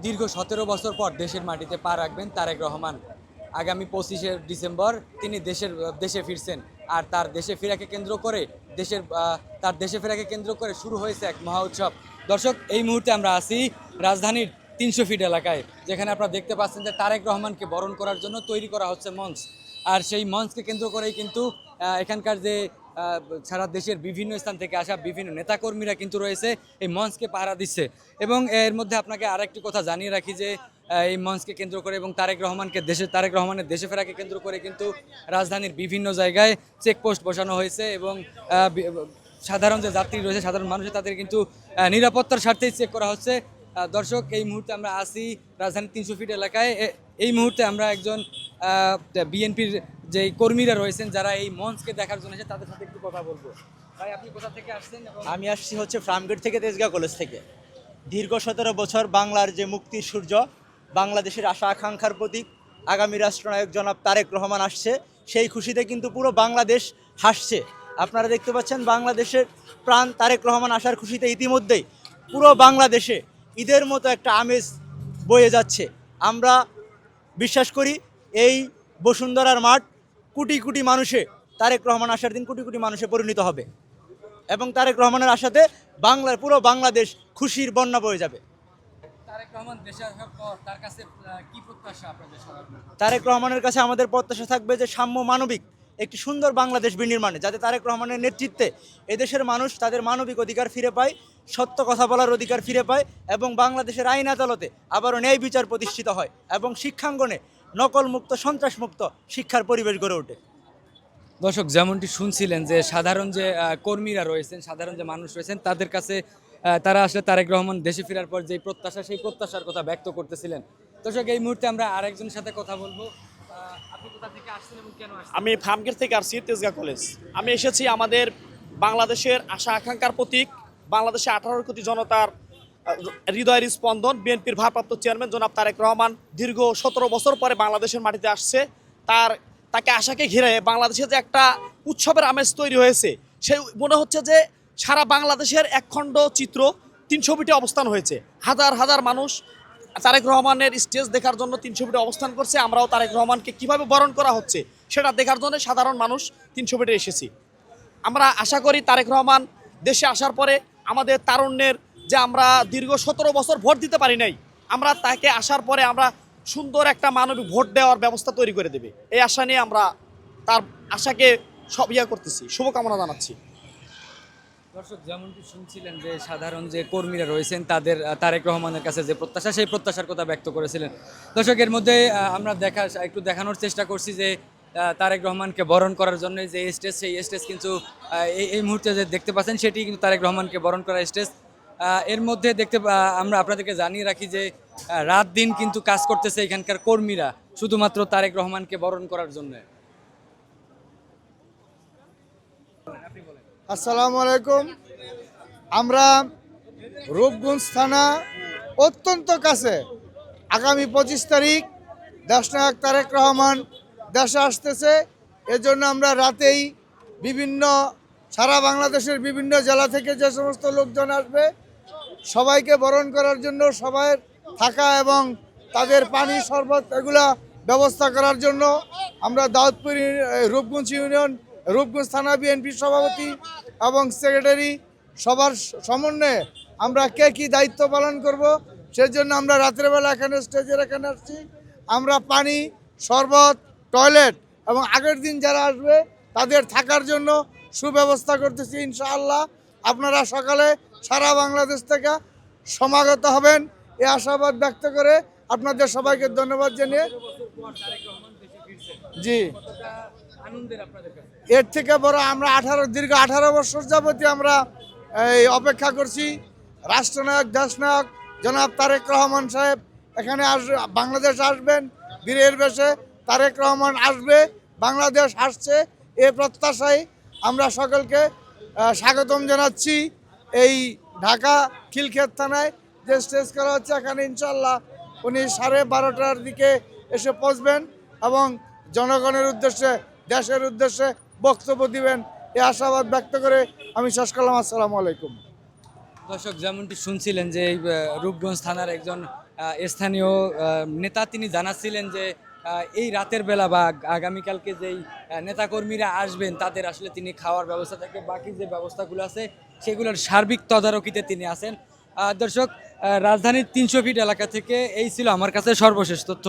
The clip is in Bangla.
দীর্ঘ ১৭ বছর পর দেশের মাটিতে পা রাখবেন তারেক রহমান। আগামী ২৫শে ডিসেম্বর তিনি দেশে ফিরছেন। আর তার দেশে ফেরাকে কেন্দ্র করে শুরু হয়েছে এক মহা উৎসব। দর্শক, এই মুহূর্তে আমরা আছি রাজধানীর ৩০০ ফিট এলাকায়, যেখানে আপনারা দেখতে পাচ্ছেন যে তারেক রহমানকে বরণ করার জন্য তৈরি করা হচ্ছে মঞ্চ। আর সেই মঞ্চকে কেন্দ্র করেই কিন্তু এখানকার যে সারা দেশের বিভিন্ন স্থান থেকে আসা বিভিন্ন নেতাকর্মীরা কিন্তু রয়েছে, এই মঞ্চকে পাহারা দিচ্ছে। এবং এর মধ্যে আপনাকে আরেকটি কথা জানিয়ে রাখি যে এই মঞ্চকে কেন্দ্র করে এবং তারেক রহমানের দেশে ফেরাকে কেন্দ্র করে কিন্তু রাজধানীর বিভিন্ন জায়গায় চেকপোস্ট বসানো হয়েছে এবং সাধারণ যে যাত্রী রয়েছে, সাধারণ মানুষ, তাদের কিন্তু নিরাপত্তার স্বার্থেই চেক করা হচ্ছে। দর্শক, এই মুহূর্তে আমরা আসি রাজধানীর ৩০০ ফিট এলাকায়। এই মুহূর্তে আমরা একজন বিএনপির যে কর্মীরা রয়েছেন যারা এই মঞ্চকে দেখার জন্য এসে, তাদের সাথে একটু কথা বলবো। ভাই, আপনি কোথা থেকে আসছেন? আমি আসছি হচ্ছে ফার্মগেট থেকে, তেজগাঁ কলেজ থেকে। দীর্ঘ ১৭ বছর বাংলার যে মুক্তির সূর্য, বাংলাদেশের আশা আকাঙ্ক্ষার প্রতীক আগামী রাষ্ট্রনায়ক জনাব তারেক রহমান আসছে, সেই খুশিতে কিন্তু পুরো বাংলাদেশ হাসছে। আপনারা দেখতে পাচ্ছেন বাংলাদেশের প্রাণ তারেক রহমান আসার খুশিতে ইতিমধ্যেই পুরো বাংলাদেশে ঈদের মতো একটা আমেজ বয়ে যাচ্ছে। আমরা বিশ্বাস করি এই বসুন্ধরার মাঠ কোটি কোটি মানুষে, তারেক রহমান আসার দিন কোটি কোটি মানুষে পরিণত হবে এবং তারেক রহমানের আশাতে পুরো বাংলাদেশ খুশির বন্যা বয়ে যাবে। তারেক রহমান দেশে আসার পর তার কাছে কি প্রত্যাশা আপনাদের সবার? তারেক রহমানের কাছে আমাদের প্রত্যাশা থাকবে যে সাম্য মানবিক একটি সুন্দর বাংলাদেশ বিনির্মাণে, যাতে তারেক রহমানের নেতৃত্বে এদেশের মানুষ তাদের মানবিক অধিকার ফিরে পায়, সত্য কথা বলার অধিকার ফিরে পায় এবং বাংলাদেশের আইন আদালতে আবারও ন্যায় বিচার প্রতিষ্ঠিত হয় এবং শিক্ষাঙ্গনে নকলমুক্ত সন্ত্রাসমুক্ত শিক্ষার পরিবেশ গড়ে ওঠে। দর্শক, যেমনটি শুনছিলেন যে সাধারণ যে কর্মীরা রয়েছেন, সাধারণ যে মানুষ রয়েছেন, তাদের কাছে তারা আসলে তারেক রহমান দেশে ফেরার পর যে প্রত্যাশা, সেই প্রত্যাশার কথা ব্যক্ত করতেছিলেন। দর্শক, এই মুহূর্তে আমরা আরেকজনের সাথে কথা বলবো। আপনি কোথা থেকে আসছেন এবং কেন আসছেন? আমি ফার্মগেট থেকে আসছি, তেজগাঁ কলেজ। আমি এসেছি আমাদের বাংলাদেশের আশা আকাঙ্ক্ষার প্রতীক, বাংলাদেশে 18 কোটি জনতার হৃদয়ের স্পন্দন বিএনপির ভারপ্রাপ্ত চেয়ারম্যান জনাব তারেক রহমান দীর্ঘ 17 বছর পরে বাংলাদেশের মাটিতে আসছে। তাকে আশাকে ঘিরে বাংলাদেশে যে একটা উৎসবের আমেজ তৈরি হয়েছে, সেই মনে হচ্ছে যে সারা বাংলাদেশের একখণ্ড চিত্র 300 ফিটে অবস্থান হয়েছে। হাজার হাজার মানুষ তারেক রহমানের স্টেজ দেখার জন্য 300 ফিটে অবস্থান করছে। আমরাও তারেক রহমানকে কিভাবে বরণ করা হচ্ছে সেটা দেখার জন্য সাধারণ মানুষ 300 ফিটে এসেছি। আমরা আশা করি তারেক রহমান দেশে আসার পরে আমাদের তারুণ্যের যে আমরা দীর্ঘ 17 বছর ভোট দিতে পারি নাই, আমরা তাকে আসার পরে আমরা সুন্দর একটা মানবিক ভোট দেওয়ার ব্যবস্থা তৈরি করে দেবে, এই আশা নিয়ে আমরা তার আশাকে সব করতেছি, শুভকামনা জানাচ্ছি। দর্শক, যেমনটি শুনছিলেন যে সাধারণ যে কর্মীরা রয়েছেন তাদের তারেক রহমানের কাছে যে প্রত্যাশা, সেই প্রত্যাশার কথা ব্যক্ত করেছিলেন। দর্শক, এর মধ্যে আমরা একটু দেখানোর চেষ্টা করছি যে তারেক রহমানকে বরণ করার জন্য যে স্টেজ, সেই স্টেজ কিন্তু এই মুহূর্তে যে দেখতে পাচ্ছেন সেটি কিন্তু তারেক রহমানকে বরণ করা স্টেজ। এর মধ্যে আমরা আপনাদেরকে জানিয়ে রাখি যে রাত দিন কিন্তু কাজ করতেছে এখানকার কর্মীরা শুধুমাত্র তারেক রহমানকে বরণ করার জন্য। আসসালামু আলাইকুম। আমরা রূপগঞ্জ থানা অত্যন্ত কাছে, আগামী 25 তারিখ দেশনায়ক তারেক রহমান দেশে আসতেছে। এজন্য আমরা রাতেই সারা বাংলাদেশের বিভিন্ন জেলা থেকে যে সমস্ত লোকজন আসবে সবাইকে বরণ করার জন্য, সবাই থাকা এবং তাদের পানি শরবত এগুলা ব্যবস্থা করার জন্য আমরা দাউদপুর রূপগঞ্জ থানা বিএনপির সভাপতি এবং সেক্রেটারি সবার সমন্বয়ে আমরা কে কী দায়িত্ব পালন করব সেজন্য আমরা রাত্রেবেলা স্টেজের এখানে আসছি। আমরা পানি, শরবত, টয়লেট এবং আগের দিন যারা আসবে তাদের থাকার জন্য সুব্যবস্থা করতেছি। ইনশাআল্লাহ আপনারা সকালে সারা বাংলাদেশ থেকে সমাগত হবেন, এই আশাবাদ ব্যক্ত করে আপনাদের সবাইকে ধন্যবাদ জানিয়ে, জি, এর থেকে বড় আমরা দীর্ঘ 18 বছর যাবতীয় আমরা এই অপেক্ষা করছি। রাষ্ট্রনায়ক দেশনায়ক জনাব তারেক রহমান সাহেব এখানে বাংলাদেশ আসবেন, বীরের বেশে তারেক রহমান আসবে, বাংলাদেশ আসছে, এ প্রত্যাশায় আমরা সকলকে স্বাগতম জানাচ্ছি। এই ঢাকা খিলক্ষেত থানায় যে স্টেজ করা হচ্ছে এখানে ইনশাল্লাহ উনি 12:30টার দিকে এসে পৌঁছবেন এবং জনগণের উদ্দেশ্যে, দেশের উদ্দেশ্যে বক্তব্য দিবেন, এই আশাবাদ ব্যক্ত করে আমি শেষ করলাম। আসসালামু আলাইকুম। দর্শক, যেমনটি শুনছিলেন যে রূপগঞ্জ থানার একজন স্থানীয় নেতা তিনি জানাচ্ছিলেন যে এই রাতের বেলা বা আগামীকালকে যেই নেতাকর্মীরা আসবেন তাদের আসলে তিনি খাওয়ার ব্যবস্থা থেকে বাকি যে ব্যবস্থাগুলো আছে সেগুলোর সার্বিক তদারকিতে তিনি আছেন। দর্শক, রাজধানীর 300 ফিট এলাকা থেকে এই ছিল আমার কাছে সর্বশেষ তথ্য।